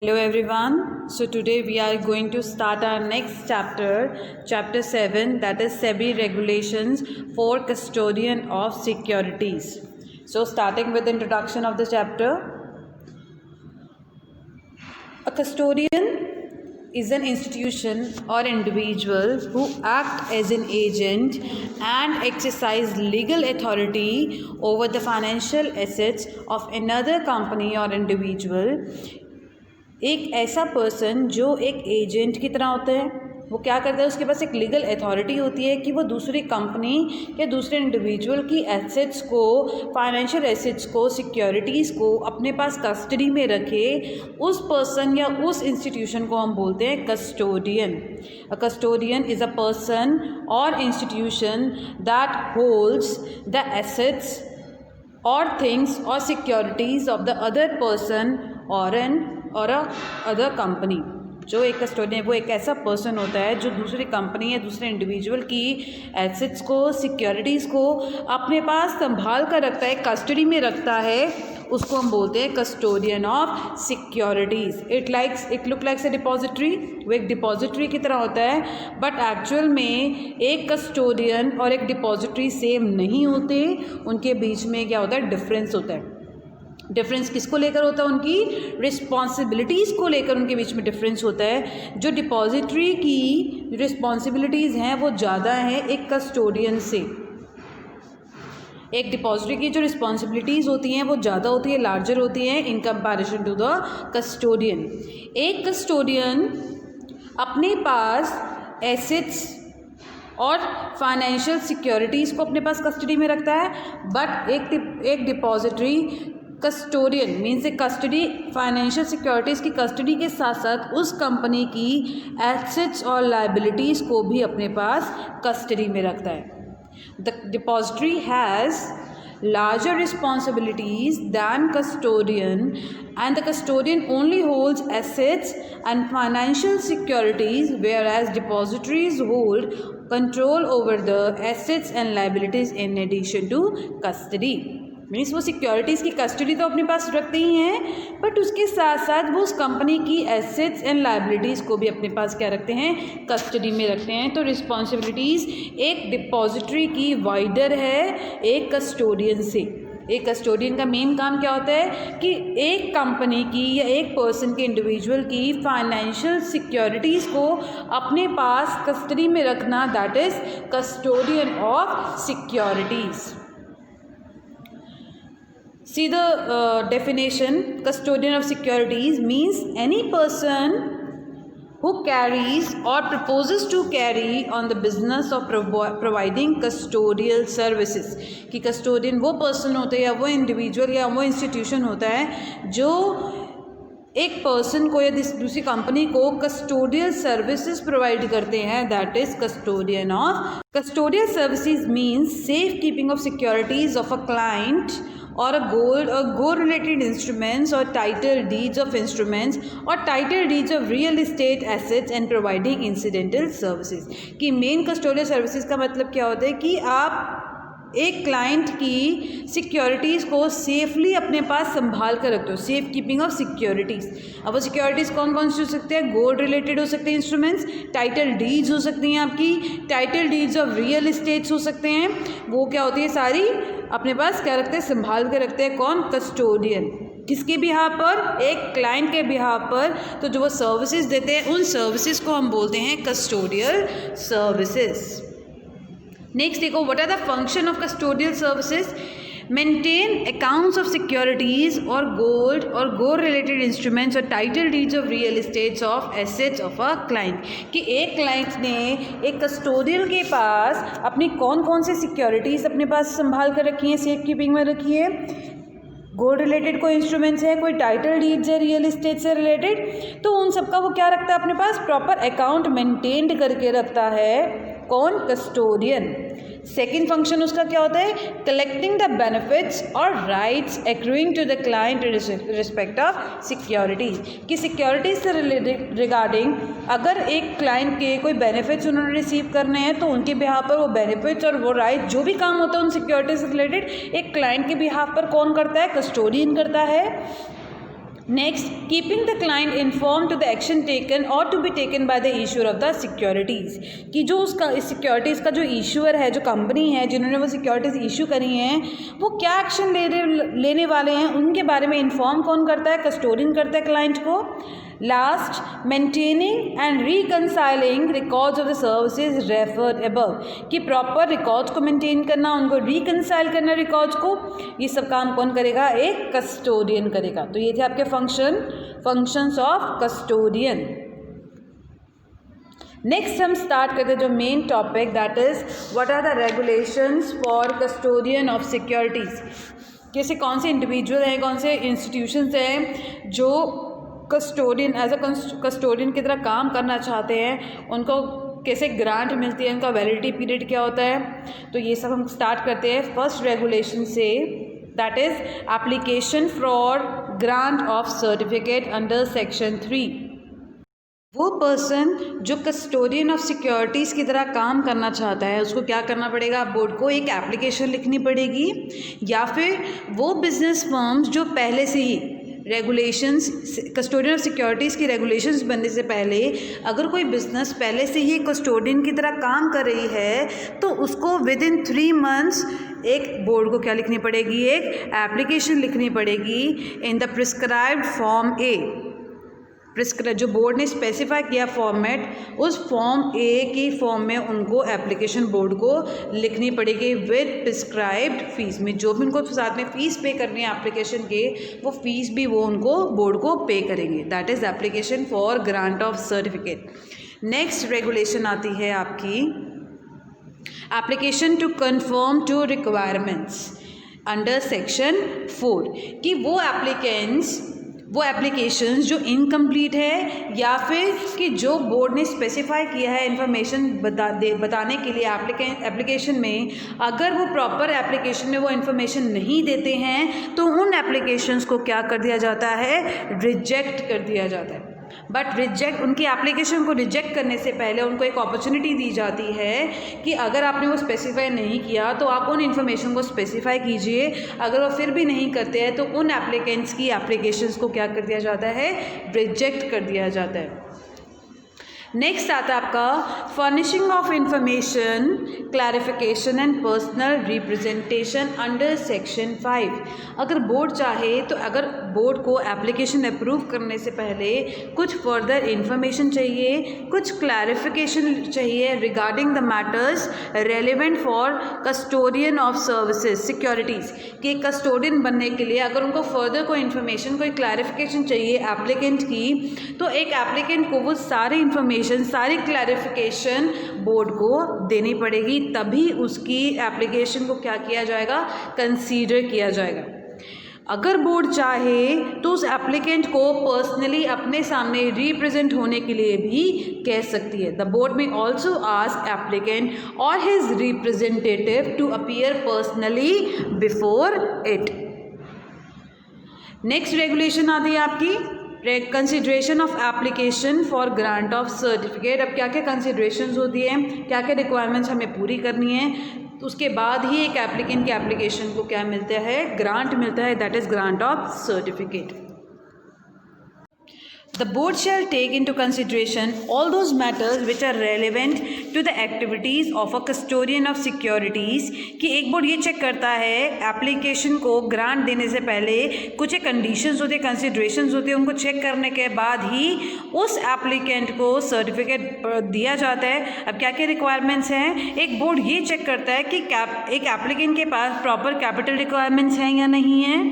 Hello everyone. So today we are going to start our next chapter, chapter 7, that is SEBI regulations for custodian of securities. So starting with the introduction of the chapter. A custodian is an institution or individual who act as an agent and exercise legal authority over the financial assets of another company or individual. एक ऐसा person जो एक agent की तरह होता है, वो क्या करता है, उसके पास एक लीगल अथॉरिटी होती है कि वो दूसरी कंपनी या दूसरे इंडिविजुअल की एसेट्स को, फाइनेंशियल एसेट्स को, सिक्योरिटीज़ को अपने पास कस्टडी में रखे। उस पर्सन या उस इंस्टीट्यूशन को हम बोलते हैं custodian. A custodian is a person और institution that holds the assets और थिंग्स और securities of the other person और अदर कंपनी। जो एक कस्टोडियन वो एक ऐसा पर्सन होता है जो दूसरी कंपनी या दूसरे इंडिविजुअल की एसेट्स को, सिक्योरिटीज़ को अपने पास संभाल कर रखता है, कस्टडी में रखता है। उसको हम बोलते हैं custodian of securities. It look likes A depository, वो एक डिपॉजिटरी की तरह होता है, बट एक्चुअल में एक कस्टोडियन और एक डिपॉजिटरी सेम नहीं होते। उनके बीच में क्या होता है, डिफरेंस होता है। डिफरेंस किसको लेकर होता है, उनकी रिस्पॉन्सिबिलिटीज़ को लेकर उनके बीच में डिफरेंस होता है। जो डिपॉजिटरी की रिस्पॉन्सिबिलिटीज़ हैं वो ज़्यादा हैं एक कस्टोडियन से। एक डिपॉजिटरी की जो रिस्पॉन्सिबिलिटीज़ होती हैं वो ज़्यादा होती है, लार्जर होती हैं in comparison to the custodian. एक कस्टोडियन अपने पास एसेट्स और फाइनेंशियल सिक्योरिटीज़ को अपने पास कस्टडी में रखता है, बट एक depository custodian means a custody financial securities की कस्टडी के साथ साथ उस कंपनी की एसेट्स और लायबिलिटीज़ को भी अपने पास कस्टडी में रखता है। The depository has larger responsibilities than custodian, and the custodian only holds assets and financial securities, whereas depositories hold control over the assets and liabilities in addition to custody. Means वो securities की custody तो अपने पास रखते ही हैं, but उसके साथ साथ वो उस कंपनी की एसेट्स एंड लायबिलिटीज़ को भी अपने पास क्या रखते हैं, कस्टडी में रखते हैं। तो रिस्पॉन्सिबिलिटीज़ एक डिपॉजिटरी की वाइडर है एक कस्टोडियन से। एक कस्टोडियन का मेन काम क्या होता है कि एक कंपनी की या एक पर्सन के, इंडिविजुअल की फाइनेंशियल सिक्योरिटीज़ को अपने पास कस्टडी में रखना, that is custodian of securities. See the definition. Custodian of securities means any person who carries or proposes to carry on the business of providing custodial services. कि custodian वो person होता है या वो individual या वो institution होता है जो एक पर्सन को या दूसरी कंपनी को कस्टोडियल सर्विसेज प्रोवाइड करते हैं, that is custodian of. Custodial services means safe keeping of securities of a client or a gold related instruments or title deeds of instruments or title deeds of real estate assets and providing incidental services। कि main custodial services का मतलब क्या होता है कि आप एक client की सिक्योरिटीज़ को सेफली अपने पास संभाल कर रखते हो, सेफ कीपिंग ऑफ सिक्योरिटीज़। अब वो सिक्योरिटीज़ कौन कौन सी हो सकते हैं, गोल्ड रिलेटेड हो सकते हैं इंस्ट्रूमेंट्स, टाइटल डीड्स हो सकती हैं, आपकी title deeds of real estates हो सकते हैं। वो क्या होती है, सारी अपने पास क्या रखते हैं, संभाल के रखते हैं। कौन, कस्टोडियन। किसके बिहाफ पर, एक क्लाइंट के बिहाफ पर। तो जो वो सर्विसेज देते हैं उन सर्विसेज को हम बोलते हैं कस्टोडियल सर्विसेज। नेक्स्ट देखो, what are the function of custodial services. Maintain accounts of securities और गोल्ड रिलेटेड इंस्ट्रूमेंट्स और title deeds of real estates of assets of a client. कि एक क्लाइंट ने एक कस्टोडियल के पास अपनी कौन कौन सी सिक्योरिटीज़ अपने पास संभाल कर रखी हैं, सेफ कीपिंग में रखी है। गोल्ड रिलेटेड कोई इंस्ट्रूमेंट्स है, कोई टाइटल डीड्स है रियल इस्टेट से रिलेटेड, तो उन सबका वो क्या रखता है अपने पास, प्रॉपर अकाउंट मेंटेन्ड करके रखता है। कौन, कस्टोडियन। सेकेंड फंक्शन उसका क्या होता है, कलेक्टिंग द बेनिफिट्स और rights accruing to the client respect of securities. कि सिक्योरिटीज़ से रिगार्डिंग अगर एक क्लाइंट के कोई बेनिफिट्स उन्होंने रिसीव करने हैं तो उनके बिहाफ पर वो बेनिफिट्स और वो राइट जो भी काम होता है उन सिक्योरिटीज से रिलेटेड एक क्लाइंट के बिहाफ पर कौन करता है, कस्टोडियन करता है। Next, keeping the client inform to the action taken और to be taken by the issuer of the securities, कि जो उसका सिक्योरिटीज़ का जो इशूअर है, जो कंपनी है जिन्होंने वो सिक्योरिटीज़ इशू करी हैं, वो क्या एक्शन लेने वाले हैं उनके बारे में इन्फॉर्म कौन करता है? कस्टोडियन करता है क्लाइंट को। Last, maintaining and reconciling records of the services referred above, कि प्रॉपर रिकॉर्ड्स को मेंटेन करना, उनको रिकनसाइल करना रिकॉर्ड्स को, ये सब काम कौन करेगा? एक कस्टोडियन करेगा। तो ये थे आपके फंक्शंस ऑफ कस्टोडियन। नेक्स्ट हम स्टार्ट करते हैं जो main topic, that is what are the regulations for custodian of securities. जैसे कौन से इंडिविजुअल हैं, कौन से इंस्टीट्यूशंस हैं जो कस्टोडियन एज अ कस्टोडियन की तरह काम करना चाहते हैं, उनको कैसे ग्रांट मिलती है, उनका वैलिडिटी पीरियड क्या होता है। तो ये सब हम स्टार्ट करते हैं फर्स्ट रेगुलेशन से, that is application for grant of certificate under section 3। वो पर्सन जो कस्टोडियन ऑफ सिक्योरिटीज़ की तरह काम करना चाहता है, उसको क्या करना पड़ेगा? बोर्ड को एक एप्लीकेशन लिखनी पड़ेगी, या फिर वो बिजनेस फर्म्स जो पहले से ही रेगुलेशंस, कस्टोडियन ऑफ सिक्योरिटीज़ की रेगुलेशंस बनने से पहले अगर कोई बिजनेस पहले से ही कस्टोडियन की तरह काम कर रही है, तो उसको विद इन 3 मंथ्स एक बोर्ड को क्या लिखनी पड़ेगी? एक एप्लीकेशन लिखनी पड़ेगी इन द प्रिस्क्राइब्ड फॉर्म ए। जो बोर्ड ने स्पेसिफाई किया फॉर्मेट, उस फॉर्म ए की फॉर्म में उनको एप्लीकेशन बोर्ड को लिखनी पड़ेगी विद प्रिस्क्राइब्ड फीस में। जो भी उनको साथ में फ़ीस पे करनी है एप्लीकेशन के, वो फ़ीस भी वो उनको बोर्ड को पे करेंगे। That is application for grant of certificate. Next regulation आती है आपकी application to confirm to requirements under section 4, कि वो एप्लीकेशंस जो इनकम्प्लीट है, या फिर कि जो बोर्ड ने स्पेसिफाई किया है इन्फॉर्मेशन बताने के लिए एप्लीकेशन में, अगर वो प्रॉपर एप्लीकेशन में वो इन्फॉर्मेशन नहीं देते हैं, तो उन एप्लीकेशंस को क्या कर दिया जाता है? रिजेक्ट कर दिया जाता है। बट उनकी एप्लीकेशन को रिजेक्ट करने से पहले उनको एक अपॉर्चुनिटी दी जाती है कि अगर आपने वो स्पेसिफाई नहीं किया तो आप उन इन्फॉर्मेशन को स्पेसिफाई कीजिए। अगर वो फिर भी नहीं करते हैं तो उन एप्लीकेंट्स की एप्लीकेशंस को क्या कर दिया जाता है? रिजेक्ट कर दिया जाता है। नेक्स्ट आता है आपका furnishing of information, clarification and personal representation under section 5। अगर बोर्ड चाहे तो अगर बोर्ड को एप्लीकेशन अप्रूव करने से पहले कुछ फर्दर इंफॉर्मेशन चाहिए, कुछ क्लैरिफिकेशन चाहिए regarding the matters relevant for custodian of services securities, कि कस्टोडियन बनने के लिए अगर उनको फर्दर कोई इन्फॉर्मेशन, कोई क्लैरिफिकेशन चाहिए एप्लीकेंट की, तो एक एप्लीकेंट को वो सारी इन्फॉर्मेशन, सारी क्लैरिफिकेशन बोर्ड को देनी पड़ेगी, तभी उसकी एप्लीकेशन को क्या किया जाएगा? कंसीडर किया जाएगा। अगर बोर्ड चाहे तो उस एप्लीकेंट को पर्सनली अपने सामने रिप्रेजेंट होने के लिए भी कह सकती है। The board may also ask applicant और his representative to appear personally before it. Next regulation आती है आपकी consideration of application for grant of certificate. अब क्या क्या कंसिडरेशंस होती हैं, क्या क्या रिक्वायरमेंट्स हमें पूरी करनी है, तो उसके बाद ही एक एप्लीकेंट के एप्लीकेशन को क्या मिलता है? ग्रांट मिलता है, that is grant of certificate. The board shall take into consideration all those matters which are relevant to the activities of a custodian of securities, कि एक बोर्ड ये चेक करता है एप्लीकेशन को ग्रांट देने से पहले कुछ एक कंडीशंस होते हैं, कंसिडरेशंस होते हैं, उनको चेक करने के बाद ही उस एप्लीकेंट को सर्टिफिकेट दिया जाता है। अब क्या क्या रिक्वायरमेंट्स हैं? एक बोर्ड ये चेक करता है कि एक एप्लीकेंट के पास प्रॉपर कैपिटल रिक्वायरमेंट्स हैं या नहीं हैं,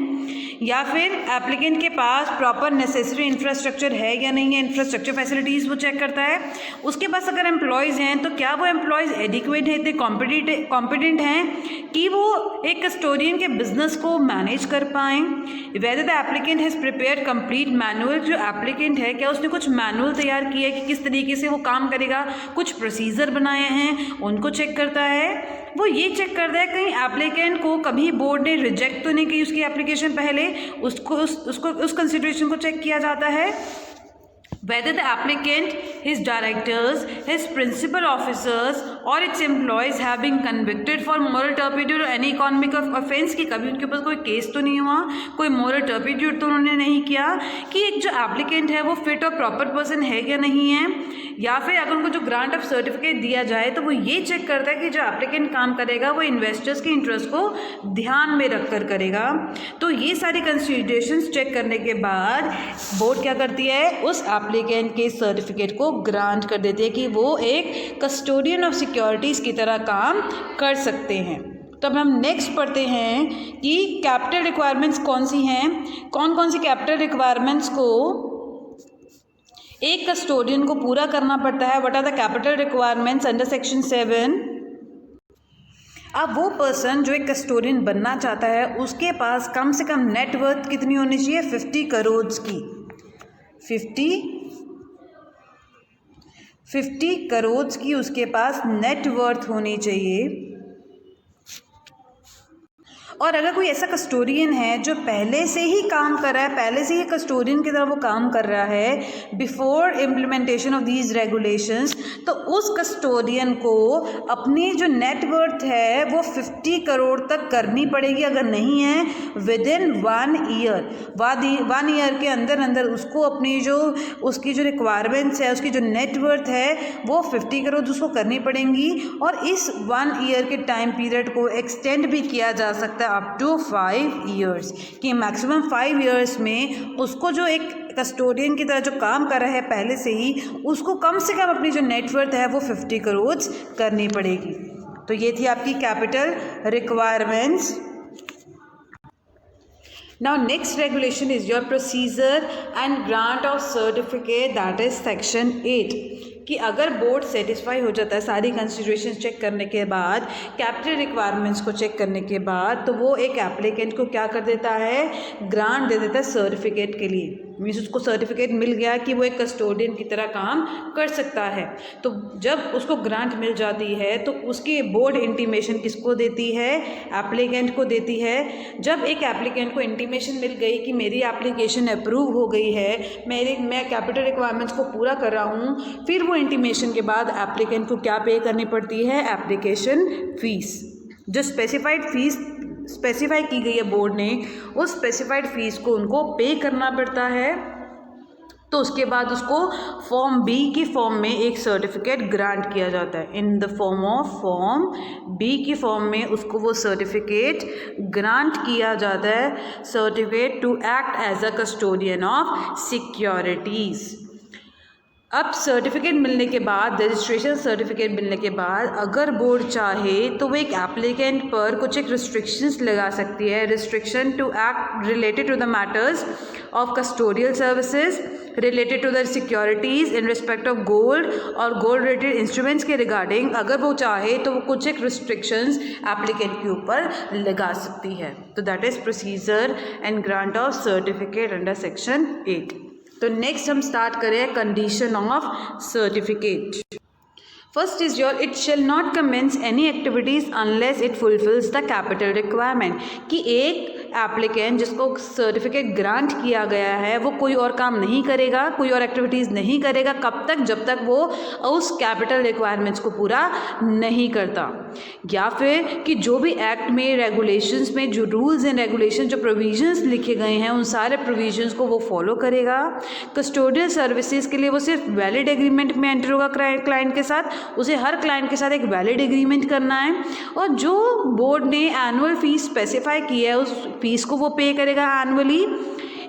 या फिर एप्लीकेंट के पास प्रॉपर नेसेसरी इंफ्रास्ट्रक्चर है या नहीं है, इंफ्रास्ट्रक्चर फैसिलिटीज़ वो चेक करता है। उसके पास अगर एम्प्लॉयज़ हैं तो क्या वो एम्प्लॉयज़ एडिक्वेट हैं, इतने कॉम्पिटेंट हैं कि वो एक कस्टोडियन के बिजनेस को मैनेज कर पाएँ। Whether the applicant has prepared complete manual, जो एप्लीकेंट है क्या उसने कुछ मैनुअल तैयार किया है कि किस तरीके से वो काम करेगा, कुछ प्रोसीजर बनाए हैं, उनको चेक करता है। वो ये चेक करता है कहीं एप्लीकेंट को कभी बोर्ड ने रिजेक्ट तो नहीं की उसकी एप्लीकेशन, पहले उस कंसिडरेशन को चेक किया जाता है। whether the applicant, his directors, his principal officers और its employees have been convicted for moral turpitude और एनी इकोनॉमिक ऑफेंस, कि कभी उनके ऊपर कोई केस तो नहीं हुआ, कोई मोरल टर्पिट्यूड तो उन्होंने नहीं किया, कि एक जो एप्लीकेंट है वो फिट और प्रॉपर पर्सन है या नहीं है, या फिर अगर उनको जो ग्रांट ऑफ सर्टिफिकेट दिया जाए तो वो ये चेक करता है कि जो एप्लीकेंट काम करेगा वो इन्वेस्टर्स के इंटरेस्ट को ध्यान में रखकर करेगा। तो ये सारी कंसीडरेशंस चेक करने के बाद बोर्ड क्या करती है, उस एप्लीकेंट के सर्टिफिकेट को ग्रांट कर देती है कि वो एक कस्टोडियन ऑफ सिक्योरिटीज़ की तरह काम कर सकते हैं। तो अब हम नेक्स्ट पढ़ते हैं कि कैपिटल रिक्वायरमेंट्स कौन सी हैं, कौन कौन सी कैपिटल रिक्वायरमेंट्स को एक कस्टोडियन को पूरा करना पड़ता है। What are the capital requirements under section 7। अब वो पर्सन जो एक कस्टोडियन बनना चाहता है उसके पास कम से कम नेटवर्थ कितनी होनी चाहिए, 50 करोड़ की, 50 करोड़ की उसके पास नेटवर्थ होनी चाहिए। और अगर कोई ऐसा कस्टोडियन है जो पहले से ही काम कर रहा है, पहले से ही कस्टोडियन की तरह वो काम कर रहा है before implementation of these regulations, तो उस कस्टोडियन को अपनी जो नेटवर्थ है वो 50 करोड़ तक करनी पड़ेगी। अगर नहीं है विद इन 1 ईयर के अंदर अंदर उसको अपनी जो उसकी जो रिक्वायरमेंट्स है, उसकी जो नेटवर्थ है वो 50 करोड़ उसको करनी पड़ेंगी। और इस 1 ईयर के टाइम पीरियड को एक्सटेंड भी किया जा सकता है अप टू 5 ईयर्स, कि मैक्सिमम 5 ईयर्स में उसको जो एक कस्टोडियन की तरह जो काम कर रहा है पहले से ही, उसको कम से कम अपनी जो नेटवर्थ है वो 50 करोड़ करनी पड़ेगी। तो ये थी आपकी capital requirements. Now next regulation is your procedure and grant of certificate, that is section 8, कि अगर बोर्ड सेटिस्फाई हो जाता है सारी कंसिडरेशन चेक करने के बाद, कैपिटल रिक्वायरमेंट्स को चेक करने के बाद, तो वो एक एप्लीकेंट को क्या कर देता है, ग्रांट दे देता है सर्टिफिकेट के लिए। मीन्स उसको सर्टिफिकेट मिल गया कि वो एक कस्टोडियन की तरह काम कर सकता है। तो जब उसको ग्रांट मिल जाती है तो उसकी बोर्ड इंटीमेशन किसको देती है, एप्लीकेंट को देती है। जब एक एप्लीकेंट को इंटीमेशन मिल गई कि मेरी एप्लीकेशन अप्रूव हो गई है, मैं कैपिटल रिक्वायरमेंट्स को पूरा कर रहा हूँ, फिर वो इंटीमेशन के बाद एप्लीकेंट को क्या पे करनी पड़ती है, एप्लीकेशन फ़ीस। जो स्पेसिफाई की गई है बोर्ड ने, उस स्पेसिफाइड फ़ीस को उनको पे करना पड़ता है। तो उसके बाद उसको फॉर्म बी की फॉर्म में एक सर्टिफिकेट ग्रांट किया जाता है। In the form of form B की फॉर्म में उसको वो सर्टिफिकेट ग्रांट किया जाता है, certificate to act as a custodian of securities. अब सर्टिफिकेट मिलने के बाद, रजिस्ट्रेशन सर्टिफिकेट मिलने के बाद, अगर बोर्ड चाहे तो वो एक एप्लीकेंट पर कुछ एक रिस्ट्रिक्शंस लगा सकती है। Restriction to act related to the matters of custodial services, related to the securities in respect of gold और गोल्ड रिलेटेड इंस्ट्रूमेंट्स के रिगार्डिंग, अगर वो चाहे तो वो कुछ एक रिस्ट्रिक्शंस एप्लीकेंट के ऊपर लगा सकती है। तो that is procedure and grant of certificate under section 8। तो नेक्स्ट हम स्टार्ट करें condition of certificate. First is your it shall not commence any activities unless it fulfils the capital requirement, कि एक एप्लीकेंट जिसको सर्टिफिकेट ग्रांट किया गया है वो कोई और काम नहीं करेगा, कोई और एक्टिविटीज़ नहीं करेगा, कब तक, जब तक वो उस कैपिटल रिक्वायरमेंट्स को पूरा नहीं करता। या फिर कि जो भी एक्ट में, रेगुलेशंस में जो रूल्स एंड रेगुलेशन, जो प्रोविजंस लिखे गए हैं, उन सारे प्रोविजंस को वो फॉलो करेगा। कस्टोडियल सर्विसेज के लिए वो सिर्फ वैलिड एग्रीमेंट में एंटर होगा क्लाइंट के साथ, उसे हर क्लाइंट के साथ एक वैलिड एग्रीमेंट करना है। और जो बोर्ड ने एनुअल फीस स्पेसिफाई की है उस फीस को वो पे करेगा एनुअली।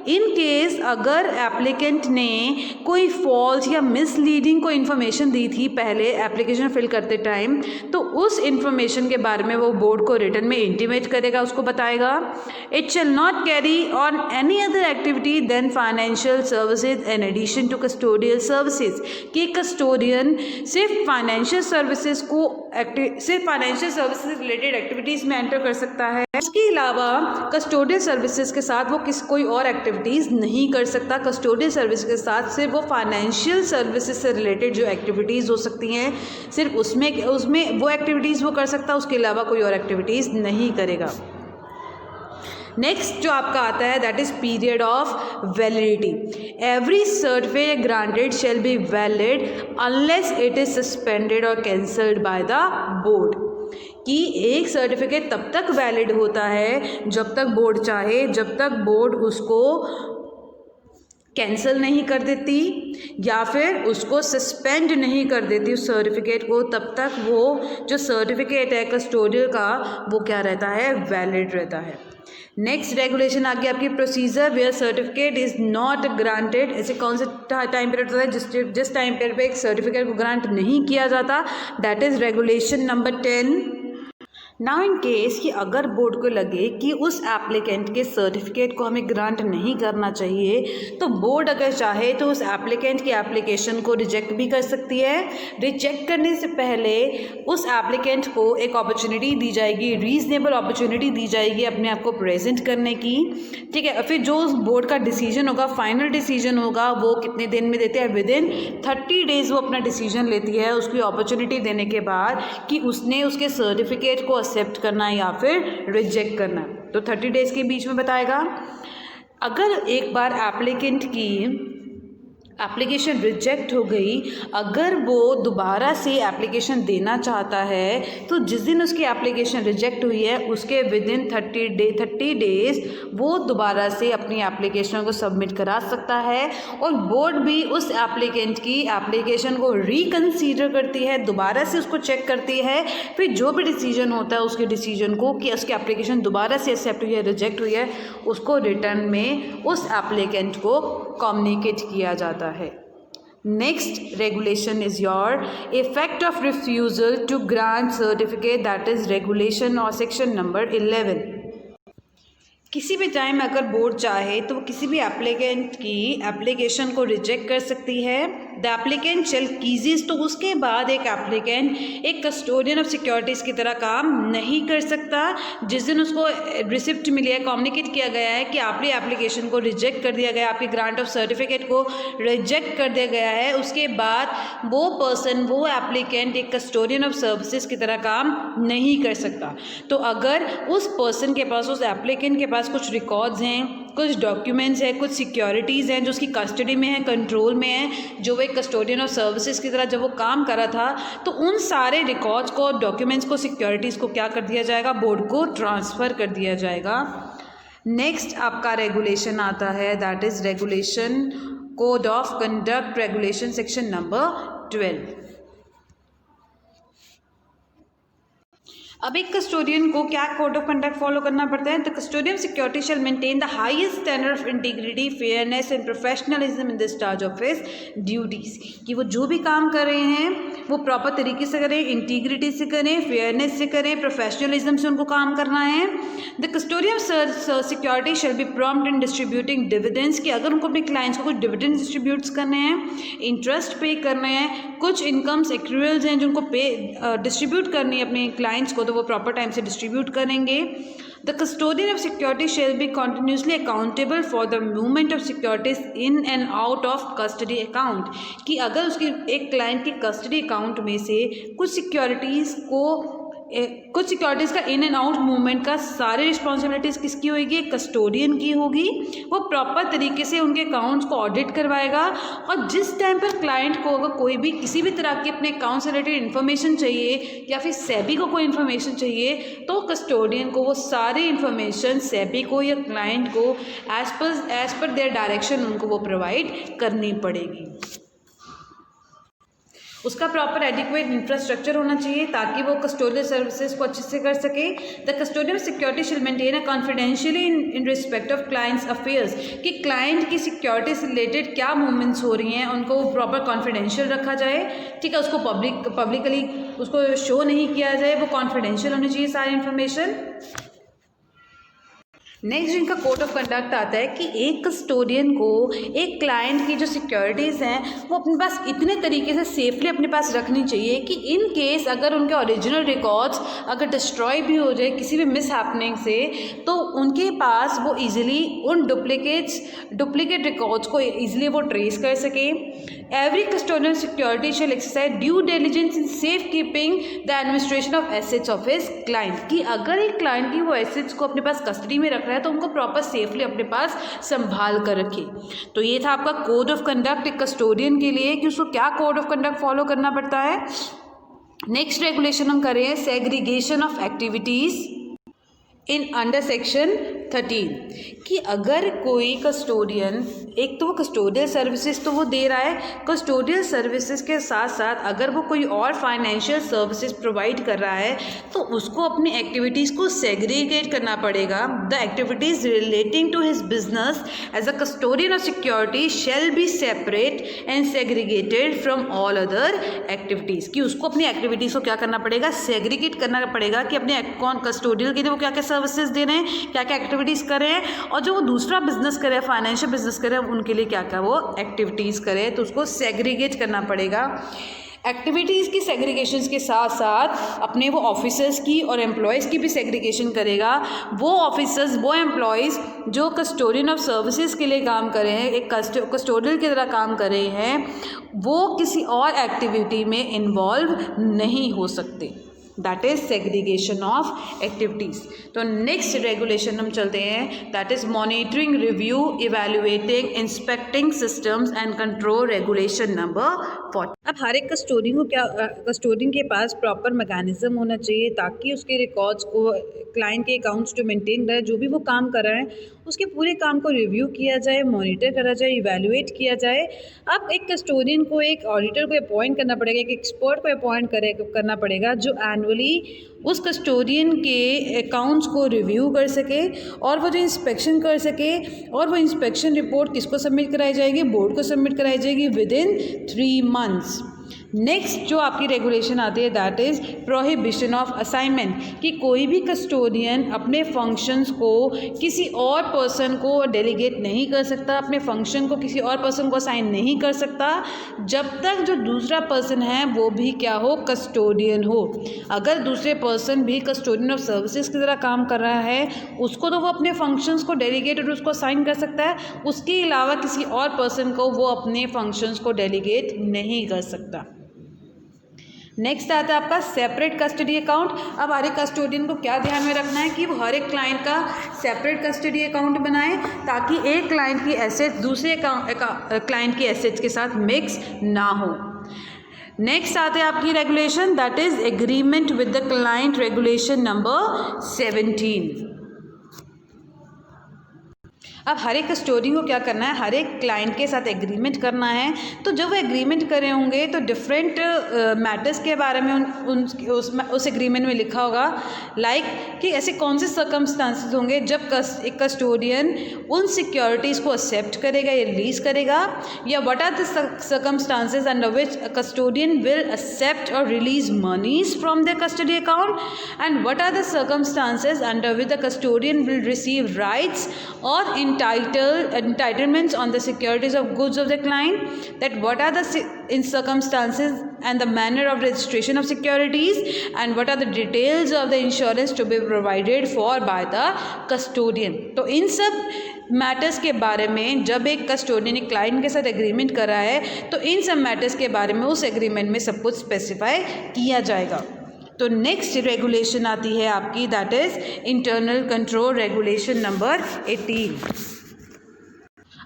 इन केस अगर एप्लीकेंट ने कोई फॉल्स या मिसलीडिंग कोई इन्फॉर्मेशन दी थी पहले एप्लीकेशन फिल करते टाइम, तो उस इन्फॉर्मेशन के बारे में वो बोर्ड को रिटर्न में इंटीमेट करेगा, उसको बताएगा। It shall not carry on any other activity than financial services in addition to custodial services, कि कस्टोडियन सिर्फ फाइनेंशियल सर्विसेज रिलेटेड एक्टिविटीज़ में एंटर कर सकता है। इसके अलावा कस्टोडियल सर्विसेज के साथ वो कोई और एक्टिविटीज़ नहीं कर सकता। कस्टोडियल सर्विस के साथ सिर्फ वो फाइनेंशियल सर्विसेज से रिलेटेड जो एक्टिविटीज़ हो सकती हैं, सिर्फ उसमें वो एक्टिविटीज़ वो कर सकता है, उसके अलावा कोई और एक्टिविटीज़ नहीं करेगा। नेक्स्ट जो आपका आता है that is period of validity. Every certificate granted shall be valid unless it is suspended और कैंसल्ड बाय द बोर्ड। कि एक सर्टिफिकेट तब तक वैलिड होता है जब तक बोर्ड चाहे, जब तक बोर्ड उसको कैंसिल नहीं कर देती या फिर उसको सस्पेंड नहीं कर देती उस सर्टिफिकेट को, तब तक वो जो सर्टिफिकेट है कस्टोडियल का वो क्या रहता है, वैलिड रहता है। नेक्स्ट रेगुलेशन आ गया आपकी procedure where certificate is not granted. ऐसे कौन सा टाइम पीरियड होता है जिस टाइम पीरियड पे एक सर्टिफिकेट को ग्रांट नहीं किया जाता, that is regulation number 10। Now in case कि अगर बोर्ड को लगे कि उस एप्लीकेंट के सर्टिफिकेट को हमें ग्रांट नहीं करना चाहिए, तो बोर्ड अगर चाहे तो उस एप्लीकेंट की एप्लीकेशन को रिजेक्ट भी कर सकती है। रिजेक्ट करने से पहले उस एप्लीकेंट को एक अपॉर्चुनिटी दी जाएगी, रीजनेबल अपॉर्चुनिटी दी जाएगी अपने आप को प्रेजेंट करने की, ठीक है। फिर जो बोर्ड का डिसीजन होगा, फाइनल डिसीजन होगा, वो कितने दिन में देते हैं, विद इन 30 डेज वो अपना डिसीजन लेती है उसकी अपॉर्चुनिटी देने के बाद कि उसने उसके सर्टिफिकेट को एक्सेप्ट करना है या फिर रिजेक्ट करना है। तो 30 डेज के बीच में बताएगा। अगर एक बार एप्लीकेंट की एप्लीकेशन रिजेक्ट हो गई, अगर वो दोबारा से एप्लीकेशन देना चाहता है तो जिस दिन उसकी एप्लीकेशन रिजेक्ट हुई है उसके विद इन 30 डेज वो दोबारा से अपनी एप्लीकेशन को सबमिट करा सकता है और बोर्ड भी उस एप्लीकेंट की एप्लीकेशन को रिकंसीडर करती है, दोबारा से उसको चेक करती है। फिर जो भी डिसीजन होता है उसके डिसीजन को कि उसकी एप्लीकेशन दोबारा से एक्सेप्ट हुई है, रिजेक्ट हुई है, उसको रिटर्न में उस एप्लीकेंट को कम्युनिकेट किया जाता है। Next regulation is your effect of refusal to grant certificate, that is regulation और सेक्शन नंबर 11। किसी भी टाइम अगर बोर्ड चाहे तो वो किसी भी एप्लीकेंट की एप्लीकेशन को रिजेक्ट कर सकती है। द एप्लीकेंट शेल कीजीज, तो उसके बाद एक एप्लीकेंट एक कस्टोडियन ऑफ सिक्योरिटीज़ की तरह काम नहीं कर सकता। जिस दिन उसको रिसिप्ट मिली है, कम्युनिकेट किया गया है कि आपकी एप्लीकेशन को रिजेक्ट कर दिया गया, आपकी ग्रांट ऑफ सर्टिफिकेट को रिजेक्ट कर दिया गया है, उसके बाद वो पर्सन, वो एप्लीकेंट एक कस्टोडियन ऑफ सर्विसेज की तरह काम नहीं कर सकता। तो अगर उस पर्सन के पास, उस एप्लीकेंट के पास कुछ रिकॉर्ड्स हैं, कुछ डॉक्यूमेंट्स हैं, कुछ सिक्योरिटीज़ हैं जो उसकी कस्टडी में है, कंट्रोल में है, जो वो एक कस्टोडियन ऑफ सर्विसेज की तरह जब वो काम कर रहा था, तो उन सारे रिकॉर्ड्स को, डॉक्यूमेंट्स को, सिक्योरिटीज़ को क्या कर दिया जाएगा, बोर्ड को ट्रांसफ़र कर दिया जाएगा। नेक्स्ट आपका रेगुलेशन आता है that is regulation code of conduct regulation section number 12। अब एक कस्टोडियन को क्या कोड ऑफ कंडक्ट फॉलो करना पड़ता है? The custodian security shall maintain the highest standard of integrity, fairness and professionalism in discharge of his duties. कि वो जो भी काम कर रहे हैं वो प्रॉपर तरीके से करें, इंटीग्रिटी से करें, फेयरनेस से करें, प्रोफेशनलिज्म से उनको काम करना है। The custodian security shall be prompt in distributing dividends, कि अगर उनको अपने क्लाइंट्स को कुछ डिविडेंड्स डिस्ट्रीब्यूट्स करने हैं, इंटरेस्ट पे करने हैं, कुछ इनकम्स एक्रूअल्स हैं जो उनको पे डिस्ट्रीब्यूट करनी है अपने क्लाइंट्स को, तो वो प्रॉपर टाइम से डिस्ट्रीब्यूट करेंगे। The custodian of security shall B continuously accountable for the movement of securities in and out of custody account, कि अगर उसकी एक क्लाइंट की कस्टडी अकाउंट में से कुछ सिक्योरिटीज़ का इन एंड आउट मूवमेंट का सारी रिस्पॉन्सिबिलिटीज़ किसकी होगी? कस्टोडियन की होगी। वो प्रॉपर तरीके से उनके अकाउंट्स को ऑडिट करवाएगा और जिस टाइम पर क्लाइंट को अगर कोई भी किसी भी तरह की अपने अकाउंट से रिलेटेड इन्फॉर्मेशन चाहिए या फिर सेबी को कोई इन्फॉर्मेशन चाहिए, तो कस्टोडियन को वो सारी इन्फॉर्मेशन सेबी को या क्लाइंट को एज पर देयर डायरेक्शन उनको वो प्रोवाइड करनी पड़ेगी। उसका प्रॉपर एडिक्वेट इंफ्रास्ट्रक्चर होना चाहिए ताकि वो कस्टोडियल सर्विसेज को अच्छे से कर सके। द कस्टोडियल सिक्योरिटी शिल maintain a confidentiality in respect of clients affairs, कि क्लाइंट की सिक्योरिटी से रिलेटेड क्या मूवमेंट्स हो रही हैं उनको प्रॉपर कॉन्फिडेंशियल रखा जाए, ठीक है। उसको पब्लिकली उसको शो नहीं किया जाए, वो कॉन्फिडेंशियल होनी चाहिए सारी इन्फॉर्मेशन। नेक्स्ट जिनका कोड ऑफ कंडक्ट आता है कि एक कस्टोडियन को एक क्लाइंट की जो सिक्योरिटीज़ हैं वो अपने पास इतने तरीके से सेफली अपने पास रखनी चाहिए कि इन केस अगर उनके ओरिजिनल रिकॉर्ड्स अगर डिस्ट्रॉय भी हो जाए किसी भी मिस हैपनिंग से, तो उनके पास वो इजीली उन डुप्लीकेट रिकॉर्ड्स को इजीली वो ट्रेस कर सके। Every custodian security shall exercise due diligence in safe keeping the administration of assets of his client, कि अगर एक क्लाइंट की वो एसेट्स को अपने पास कस्टडी में रख रहा है है तो उनको प्रॉपर सेफली अपने पास संभाल कर रखे। तो ये था आपका कोड ऑफ कंडक्ट एक कस्टोडियन के लिए कि उसको क्या कोड ऑफ कंडक्ट फॉलो करना पड़ता है। नेक्स्ट रेगुलेशन हम करें segregation of activities in under section 13 कि अगर कोई कस्टोडियन, एक तो वो कस्टोडियल सर्विसेज तो वो दे रहा है, कस्टोडियल सर्विसेज के साथ साथ अगर वो कोई और फाइनेंशियल सर्विसेज प्रोवाइड कर रहा है तो उसको अपनी एक्टिविटीज़ को सेग्रीगेट करना पड़ेगा। The activities relating to his business as a custodian of security shall be separate and segregated from all other activities, कि उसको अपनी एक्टिविटीज़ को क्या करना पड़ेगा, सेग्रीगेट करना पड़ेगा कि अपने कौन कस्टोडियल के लिए वो क्या क्या सर्विसेज दे रहे हैं, क्या क्या एक्टिविटीज़ कर रहे हैं, और जो वो दूसरा बिजनेस करे, फाइनेंशियल बिजनेस करे, उनके लिए क्या क्या वो एक्टिविटीज़ करे, तो उसको सेग्रीगेट करना पड़ेगा। एक्टिविटीज़ की सेग्रीगेशन के साथ साथ अपने वो ऑफिसर्स की और एम्प्लॉयज़ की भी सेग्रीगेशन करेगा। वो ऑफिसर्स, वो एम्प्लॉयज़ जो कस्टोडियन ऑफ सर्विसेज के लिए काम कर रहे हैं, एक कस्टोडियल की तरह काम कर रहे हैं, वो किसी और एक्टिविटी में इन्वॉल्व नहीं हो सकते। That is segregation of activities. तो नेक्स्ट रेगुलेशन हम चलते हैं, that is monitoring, review, evaluating, inspecting systems and control regulation number 40। अब हर एक कस्टोडियन के पास प्रॉपर मैकेनिज्म होना चाहिए ताकि उसके रिकॉर्ड्स को, क्लाइंट के अकाउंट्स जो मेंटेन रहे, जो भी वो काम कर रहे हैं उसके पूरे काम को रिव्यू किया जाए, मॉनिटर करा जाए, इवैल्यूएट किया जाए। अब एक कस्टोडियन को, एक ऑडिटर को अपॉइंट करना पड़ेगा, एक एक्सपर्ट को अपॉइंट करना पड़ेगा जो एनुअली उस कस्टोडियन के अकाउंट्स को रिव्यू कर सके और वो जो इंस्पेक्शन कर सके, और वो इंस्पेक्शन रिपोर्ट किसको सबमिट कराई जाएगी, बोर्ड को सबमिट कराई जाएगी विदिन 3 मंथ्स। नेक्स्ट जो आपकी रेगुलेशन आती है that is prohibition of assignment, कि कोई भी कस्टोडियन अपने फंक्शंस को किसी और पर्सन को डेलीगेट नहीं कर सकता, अपने फंक्शन को किसी और पर्सन को असाइन नहीं कर सकता जब तक जो दूसरा पर्सन है वो भी क्या हो, कस्टोडियन हो। अगर दूसरे पर्सन भी कस्टोडियन ऑफ सर्विसेज की तरह काम कर रहा है उसको तो वो अपने फंक्शंस को डेलीगेट और उसको असाइन कर सकता है, उसके अलावा किसी और पर्सन को वो अपने फंक्शंस को डेलीगेट नहीं कर सकता। नेक्स्ट आता है आपका सेपरेट कस्टडी अकाउंट। अब हर एक कस्टोडियन को क्या ध्यान में रखना है कि वो हर एक क्लाइंट का सेपरेट कस्टडी अकाउंट बनाए ताकि एक क्लाइंट की एसेट्स दूसरे क्लाइंट की एसेट्स के साथ मिक्स ना हो। नेक्स्ट आते हैं आपकी regulation that is agreement with the client regulation number 17। अब हर एक कस्टोडियन को क्या करना है, हर एक क्लाइंट के साथ एग्रीमेंट करना है। तो जब वो एग्रीमेंट करे होंगे तो डिफरेंट मैटर्स के बारे में उस एग्रीमेंट में लिखा होगा, लाइक कि ऐसे कौन से सर्कमस्टांसेस होंगे जब एक कस्टोडियन उन सिक्योरिटीज़ को एक्सेप्ट करेगा या रिलीज़ करेगा, या what are the circumstances under which a custodian will accept और release monies from the custody account, and what are the circumstances under which the custodian will receive rights और entitlements on the securities of goods of the client, that what are the circumstances and the manner of registration of securities, and what are the details of the insurance to be provided for by the custodian। तो इन सब matters के बारे में जब एक custodian एक client के साथ एग्रीमेंट कर रहा है तो इन सब मैटर्स के बारे में उस एग्रीमेंट में सब कुछ स्पेसिफाई किया जाएगा। तो नेक्स्ट रेगुलेशन आती है आपकी that is internal control regulation number 18।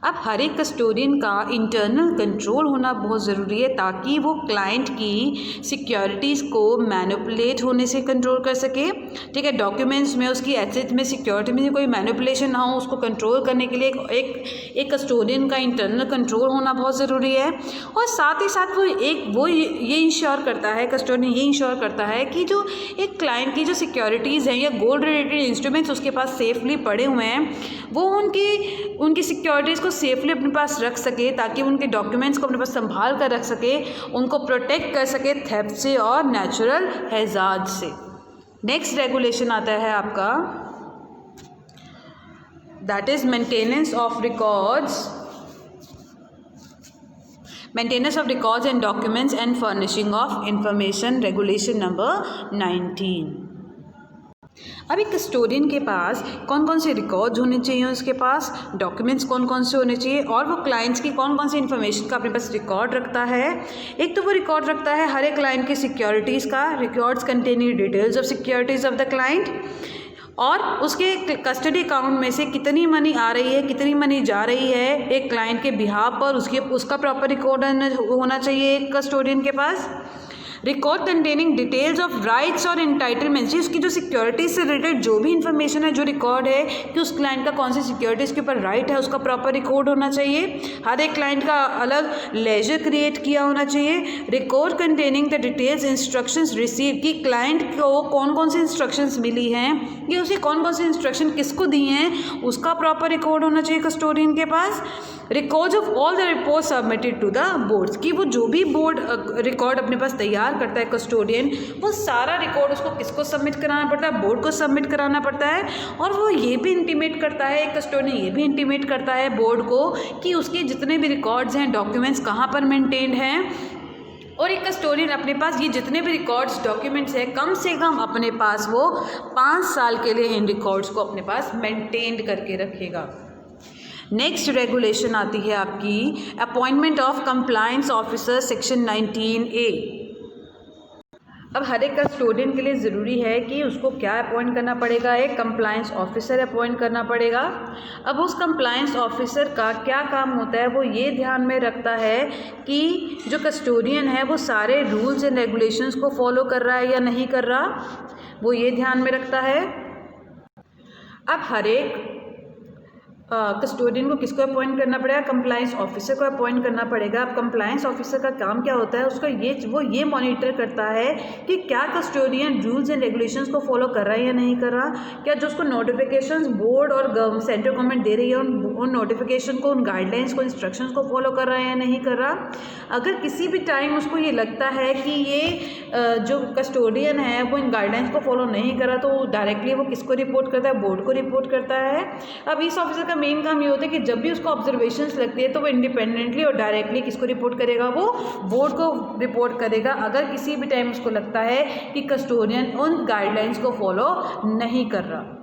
अब हर एक कस्टोडियन का इंटरनल कंट्रोल होना बहुत ज़रूरी है ताकि वो क्लाइंट की सिक्योरिटीज़ को मैनिपुलेट होने से कंट्रोल कर सके। ठीक है, डॉक्यूमेंट्स में, उसकी एसेट में, सिक्योरिटी में कोई मैनिपुलेशन ना हो, उसको कंट्रोल करने के लिए एक कस्टोडियन का इंटरनल कंट्रोल होना बहुत ज़रूरी है। और साथ ही साथ वो ये इंश्योर करता है, कस्टोडियन ये इंश्योर करता है कि जो एक क्लाइंट की जो सिक्योरिटीज़ हैं या गोल्ड रिलेटेड इंस्ट्रूमेंट्स उसके पास सेफली पड़े हुए हैं वो उनकी सिक्योरिटीज़ को सेफली अपने पास रख सके ताकि उनके डॉक्यूमेंट्स को अपने पास संभाल कर रख सके, उनको प्रोटेक्ट कर सके थेफ्ट से और नेचुरल हैजार्ड से। नेक्स्ट रेगुलेशन आता है आपका that is maintenance of records and documents and furnishing of information regulation number 19। अब एक कस्टोडियन के पास कौन कौन से रिकॉर्ड्स होने चाहिए, उसके पास डॉक्यूमेंट्स कौन कौन से होने चाहिए, और वो क्लाइंट्स की कौन कौन सी इन्फॉर्मेशन का अपने पास रिकॉर्ड रखता है। एक तो वो रिकॉर्ड रखता है हर एक क्लाइंट की सिक्योरिटीज़ का, records containing details of securities of the client, और उसके कस्टडी अकाउंट में से कितनी मनी आ रही है, कितनी मनी जा रही है एक क्लाइंट के बिहाफ पर, उसका प्रॉपर रिकॉर्ड होना चाहिए एक कस्टोडियन के पास। Record containing details of rights और एंटाइटलमेंट्स, उसकी जो सिक्योरिटी से रिलेटेड जो भी इंफॉर्मेशन है, जो रिकॉर्ड है कि उस क्लाइंट का कौन सी सिक्योरिटीज़ के ऊपर राइट है, उसका प्रॉपर रिकॉर्ड होना चाहिए। हर एक क्लाइंट का अलग लेजर क्रिएट किया होना चाहिए। Record containing the details instructions receive, कि क्लाइंट को कौन कौन सी इंस्ट्रक्शंस मिली हैं, कि उसे कौन कौन सी इंस्ट्रक्शन किसको दी हैं, उसका प्रॉपर रिकॉर्ड होना चाहिए कस्टोडियन के पास। Records of all the report submitted to the boards, कि वो जो भी बोर्ड रिकॉर्ड अपने पास तैयार करता है कस्टोडियन, वो सारा रिकॉर्ड उसको किसको सबमिट कराना पड़ता है, बोर्ड को सबमिट कराना पड़ता है। और वो ये भी इंटीमेट करता है, एक कस्टोडियन ये भी इंटीमेट करता है बोर्ड को कि उसके जितने भी रिकॉर्ड्स हैं, डॉक्यूमेंट्स कहाँ पर मेंटेन्ड हैं। और एक कस्टोडियन अपने पास ये जितने भी रिकॉर्ड्स डॉक्यूमेंट्स हैं, कम से कम अपने पास वो 5 साल के लिए इन रिकॉर्ड्स को अपने पास मेंटेन्ड करके रखेगा। नेक्स्ट रेगुलेशन आती है आपकी appointment of compliance officer, section 19A। अब हर एक कस्टोडियन के लिए ज़रूरी है कि उसको क्या अपॉइंट करना पड़ेगा, एक कंप्लायंस ऑफिसर अपॉइंट करना पड़ेगा। अब उस कंप्लायंस ऑफिसर का क्या काम होता है, वो ये ध्यान में रखता है कि जो कस्टोडियन है वो सारे रूल्स एंड रेगुलेशंस को फॉलो कर रहा है या नहीं कर रहा, वो ये ध्यान में रखता है। अब हर एक कस्टोडियन को किसको अपॉइंट करना पड़ेगा, कंप्लायंस ऑफिसर को अपॉइंट करना पड़ेगा। अब कंप्लायंस ऑफिसर का काम क्या होता है, उसका वो ये मॉनिटर करता है कि क्या कस्टोडियन रूल्स एंड रेगुलेशंस को फॉलो कर रहा है या नहीं कर रहा, क्या जो उसको नोटिफिकेशंस बोर्ड और सेंट्रल गवर्नमेंट दे रही है उन नोटिफिकेशन को, उन गाइडलाइंस को, इंस्ट्रक्शंस को फॉलो कर रहा है या नहीं कर रहा। अगर किसी भी टाइम उसको ये लगता है कि ये जो कस्टोडियन है वो इन गाइडलाइंस को फॉलो नहीं कर रहा, तो डायरेक्टली वो किसको रिपोर्ट करता है, बोर्ड को रिपोर्ट करता है। अब इस ऑफिसर का मेन काम ये होता है कि जब भी उसको ऑब्जर्वेशंस लगती है तो वो इंडिपेंडेंटली और डायरेक्टली किसको रिपोर्ट करेगा, वो बोर्ड को रिपोर्ट करेगा, अगर किसी भी टाइम उसको लगता है कि कस्टोडियन उन गाइडलाइंस को फॉलो नहीं कर रहा।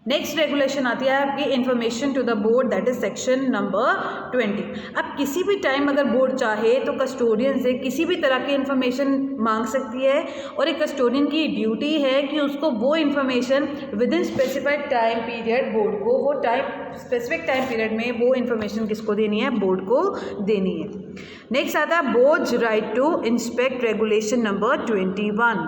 नेक्स्ट रेगुलेशन आती है आपकी information to the board, that is section number 20। अब किसी भी टाइम अगर बोर्ड चाहे तो कस्टोडियन से किसी भी तरह की इन्फॉर्मेशन मांग सकती है, और एक कस्टोडियन की ड्यूटी है कि उसको वो information with in specified time period board को, वो स्पेसिफिक टाइम पीरियड में वो इन्फॉर्मेशन किसको देनी है, बोर्ड को देनी है। नेक्स्ट आता है boards right to inspect, regulation number 21।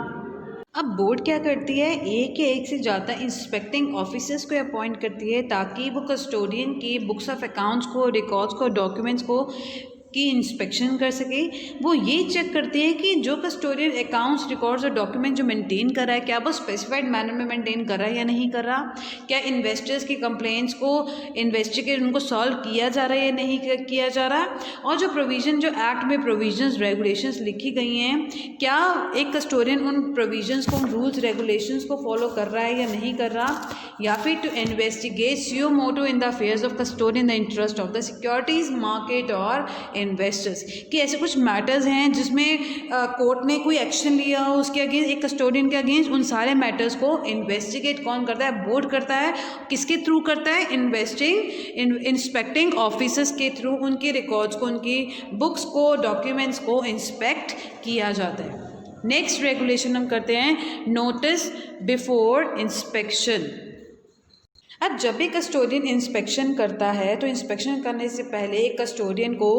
अब बोर्ड क्या करती है, एक या एक से ज़्यादा इंस्पेक्टिंग ऑफिसर्स को अपॉइंट करती है ताकि वो कस्टोडियन की बुक्स ऑफ अकाउंट्स को, रिकॉर्ड्स को, डॉक्यूमेंट्स को की इंस्पेक्शन कर सके। वो ये चेक करती है कि जो कस्टोडियन अकाउंट्स, रिकॉर्ड्स और डॉक्यूमेंट जो मेंटेन कर रहा है, क्या वो स्पेसिफाइड मैनर में मेंटेन कर रहा है या नहीं कर रहा, क्या इन्वेस्टर्स की कंप्लेंट्स को इन्वेस्टिगेट, उनको सॉल्व किया जा रहा है या नहीं किया जा रहा, और जो प्रोविज़न, जो एक्ट में प्रोविजंस, रेगुलेशंस लिखी गई हैं, क्या एक कस्टोडियन उन प्रोविजंस को, उन रूल्स रेगुलेशंस को फॉलो कर रहा है या नहीं कर रहा, या फिर to investigate suo moto in the affairs of custodian the interest of the securities market और इन्वेस्टर्स, कि ऐसे कुछ मैटर्स हैं जिसमें कोर्ट ने कोई एक्शन लिया हो उसके अगेंस्ट, एक कस्टोडियन के अगेंस्ट, उन सारे मैटर्स को इन्वेस्टिगेट कौन करता है, बोर्ड करता है। किसके थ्रू करता है, इंस्पेक्टिंग ऑफिसर्स के थ्रू उनके रिकॉर्ड्स को, उनकी बुक्स को, डॉक्यूमेंट्स को इंस्पेक्ट किया जाता है। नेक्स्ट रेगुलेशन हम करते हैं नोटिस बिफोर इंस्पेक्शन। अब जब भी कस्टोडियन इंस्पेक्शन करता है तो इंस्पेक्शन करने से पहले कस्टोडियन को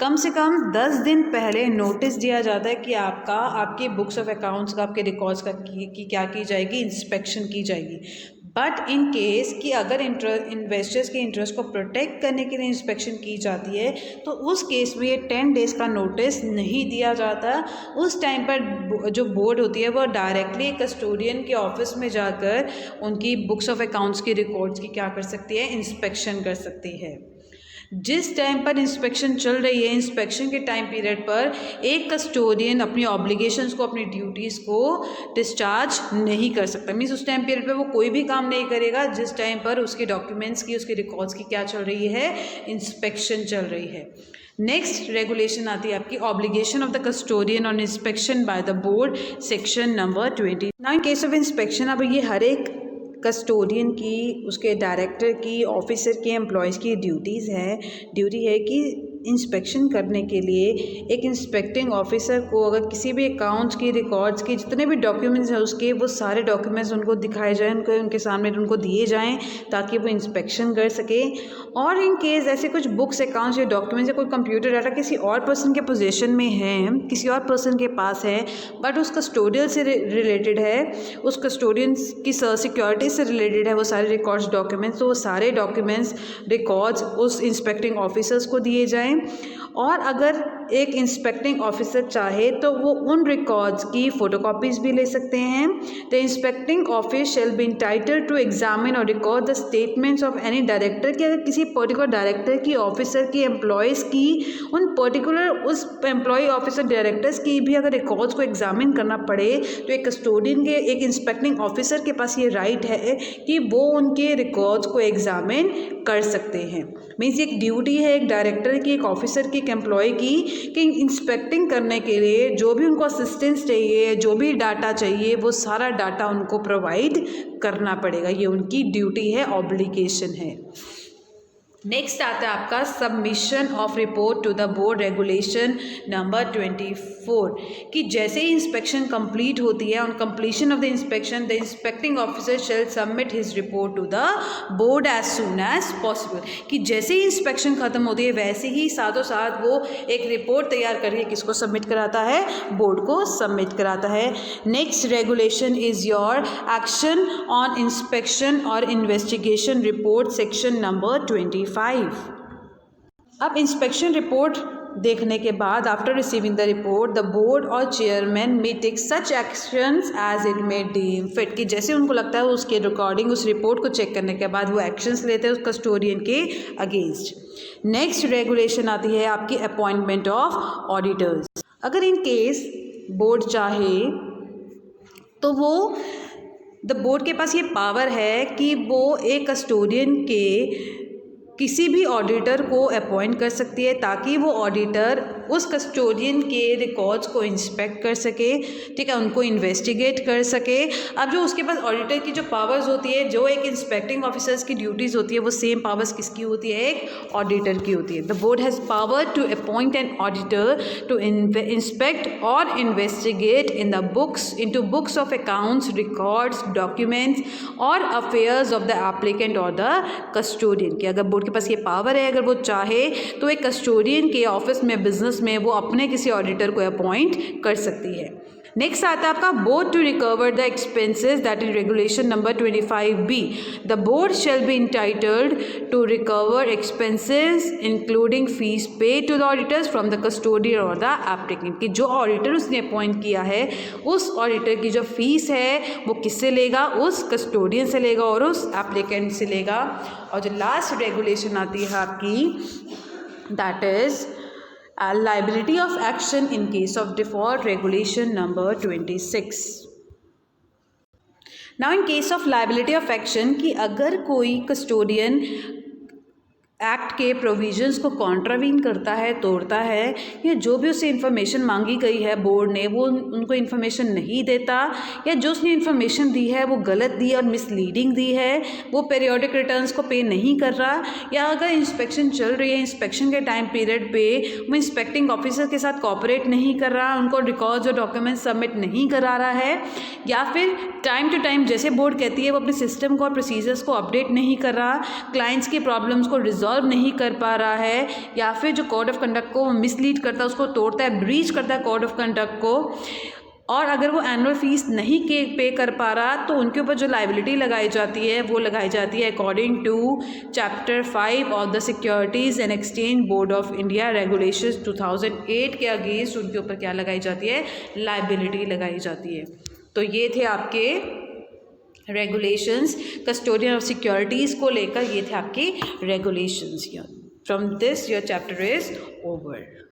कम से कम 10 दिन पहले नोटिस दिया जाता है कि आपके बुक्स ऑफ अकाउंट्स का, आपके रिकॉर्ड्स का क्या की जाएगी, इंस्पेक्शन की जाएगी। बट इन केस कि अगर इन्वेस्टर्स के इंटरेस्ट को प्रोटेक्ट करने के लिए इंस्पेक्शन की जाती है तो उस केस में ये 10 डेज़ का नोटिस नहीं दिया जाता। उस टाइम पर जो बोर्ड होती है वो डायरेक्टली कस्टोडियन के ऑफिस में जाकर उनकी बुक्स ऑफ अकाउंट्स की, रिकॉर्ड्स की क्या कर सकती है, इंस्पेक्शन कर सकती है। जिस टाइम पर इंस्पेक्शन चल रही है, इंस्पेक्शन के टाइम पीरियड पर एक कस्टोडियन अपनी ऑब्लिगेशंस को, अपनी ड्यूटीज़ को डिस्चार्ज नहीं कर सकता। मीन्स उस टाइम पीरियड पे वो कोई भी काम नहीं करेगा जिस टाइम पर उसके डॉक्यूमेंट्स की, उसके रिकॉर्ड्स की क्या चल रही है, इंस्पेक्शन चल रही है। नेक्स्ट रेगुलेशन आती है आपकी obligation of the custodian on inspection by the board, section number 20। Now in case of inspection, अब ये हर एक कस्टोडियन की, उसके डायरेक्टर की, ऑफिसर की, एम्प्लॉयज़ की ड्यूटी है कि इंस्पेक्शन करने के लिए एक इंस्पेक्टिंग ऑफिसर को अगर किसी भी अकाउंट्स की रिकॉर्ड्स की जितने भी डॉक्यूमेंट्स हैं उसके वो सारे डॉक्यूमेंट्स उनको दिखाए जाएँ, उनके सामने उनको दिए जाएँ ताकि वो इंस्पेक्शन कर सके। और इन केस ऐसे कुछ बुक्स अकाउंट्स या डॉक्यूमेंट्स या कोई कंप्यूटर डाटा किसी और पर्सन के पोजीशन में है, किसी और पर्सन के पास है, बट उस कस्टोडियल से रिलेटेड है, उस कस्टोडियन की सिक्योरिटी से रिलेटेड है वो सारे रिकॉर्ड्स डॉक्यूमेंट्स, तो वो सारे डॉक्यूमेंट्स रिकॉर्ड्स उस इंस्पेक्टिंग ऑफिसर्स को दिए जाएं। और अगर एक इंस्पेक्टिंग ऑफिसर चाहे तो वो उन रिकॉर्ड्स की फ़ोटोकॉपीज़ भी ले सकते हैं। The inspecting office shall be entitled to examine और record the statements of any director कि अगर किसी पर्टिकुलर डायरेक्टर की, ऑफिसर की, एम्प्लॉयज़ की, उन पर्टिकुलर उस एम्प्लॉय ऑफिसर डायरेक्टर्स की भी अगर रिकॉर्ड्स को एग्जामिन करना पड़े तो एक कस्टोडियन के, एक इंस्पेक्टिंग ऑफिसर के पास ये राइट है कि वो उनके रिकॉर्ड्स को एग्जामिन कर सकते हैं। मीन्स एक ड्यूटी है एक डायरेक्टर की, एक ऑफिसर की, एक एम्प्लॉय की कि इंस्पेक्टिंग करने के लिए जो भी उनको असिस्टेंस चाहिए, जो भी डाटा चाहिए, वो सारा डाटा उनको प्रोवाइड करना पड़ेगा। ये उनकी ड्यूटी है, ऑब्लिगेशन है। नेक्स्ट आता है आपका submission of report to the board, regulation number 24 कि जैसे ही इंस्पेक्शन कंप्लीट होती है, on completion of the inspection the inspecting officer shall submit his report to the board as soon as possible कि जैसे ही इंस्पेक्शन खत्म होती है वैसे ही साथों साथ वो एक रिपोर्ट तैयार करके किसको सबमिट कराता है, बोर्ड को सबमिट कराता है। Next regulation is your action on inspection और इन्वेस्टिगेशन रिपोर्ट, सेक्शन नंबर 25। अब इंस्पेक्शन रिपोर्ट देखने के बाद after receiving the report the board और chairman may take such actions as it may deem fit कि जैसे उनको लगता है उसके रिकॉर्डिंग उस रिपोर्ट को चेक करने के बाद वो एक्शंस लेते हैं उस कस्टोडियन के अगेंस्ट। नेक्स्ट रेगुलेशन आती है आपकी अपॉइंटमेंट ऑफ ऑडिटर्स। अगर इन केस बोर्ड चाहे तो वो द बोर्ड के पास ये पावर है कि वो एक कस्टोडियन के किसी भी ऑडिटर को अपॉइंट कर सकती है ताकि वो ऑडिटर उस कस्टोडियन के रिकॉर्ड्स को इंस्पेक्ट कर सके, ठीक है, उनको इन्वेस्टिगेट कर सके। अब जो उसके पास ऑडिटर की जो पावर्स होती है, जो एक इंस्पेक्टिंग ऑफिसर्स की ड्यूटीज़ होती है, वो सेम पावर्स किसकी होती है, एक ऑडिटर की होती है। The board has power to appoint an auditor to inspect और investigate in the books into books of accounts, records, documents और अफेयर्स ऑफ द एप्लीकेंट और द कस्टोडियन की अगर बोर्ड के पास ये पावर है, अगर वो चाहे तो एक कस्टोडियन के ऑफिस में, बिजनेस में वो अपने किसी ऑडिटर को अपॉइंट कर सकती है। नेक्स्ट आता है आपका board to recover the expenses that is regulation number 25B। The board shall be entitled to recover expenses including fees pay to the auditors from the custodian और द एप्लीकेंट कि जो auditor उसने appoint किया है उस auditor की जो fees है वो किससे लेगा, उस कस्टोडियन से लेगा और उस एप्लीकेंट से लेगा। और जो लास्ट रेगुलेशन आती है आपकी that is liability of action in case of default, regulation number 26। now in case of liability of action कि अगर कोई कस्टोडियन एक्ट के प्रोविजंस को कॉन्ट्रावीन करता है, तोड़ता है, या जो भी उससे इन्फॉर्मेशन मांगी गई है बोर्ड ने वो उनको इन्फॉर्मेशन नहीं देता, या जो उसने इन्फॉर्मेशन दी है वो गलत दी है और मिसलीडिंग दी है, वो पीरियोडिक रिटर्न्स को पे नहीं कर रहा, या अगर इंस्पेक्शन चल रही है, इंस्पेक्शन के टाइम पीरियड पे वो इंस्पेक्टिंग ऑफिसर के साथ कोऑपरेट नहीं कर रहा, उनको रिकॉर्ड्स और डॉक्यूमेंट्स सबमिट नहीं करा रहा है, या फिर टाइम टू टाइम जैसे बोर्ड कहती है वो अपने सिस्टम को और प्रोसीजर्स को अपडेट नहीं कर रहा, क्लाइंट्स की प्रॉब्लम्स को रिजॉल्व नहीं कर पा रहा है, या फिर जो कोड ऑफ कंडक्ट को मिसलीड करता है, उसको तोड़ता है, ब्रीच करता है कोड ऑफ कंडक्ट को, और अगर वो एनुअल फीस नहीं पे कर पा रहा तो उनके ऊपर जो लाइबिलिटी लगाई जाती है वो लगाई जाती है according to chapter 5 of the securities and exchange board of India regulations 2008 के अगेंस्ट उनके ऊपर क्या लगाई जाती है, लाइबिलिटी लगाई जाती है। तो ये थे आपके रेगुलेशंस कस्टोडियन ऑफ सिक्योरिटीज़ को लेकर, ये थे आपके regulations. From this your chapter is over.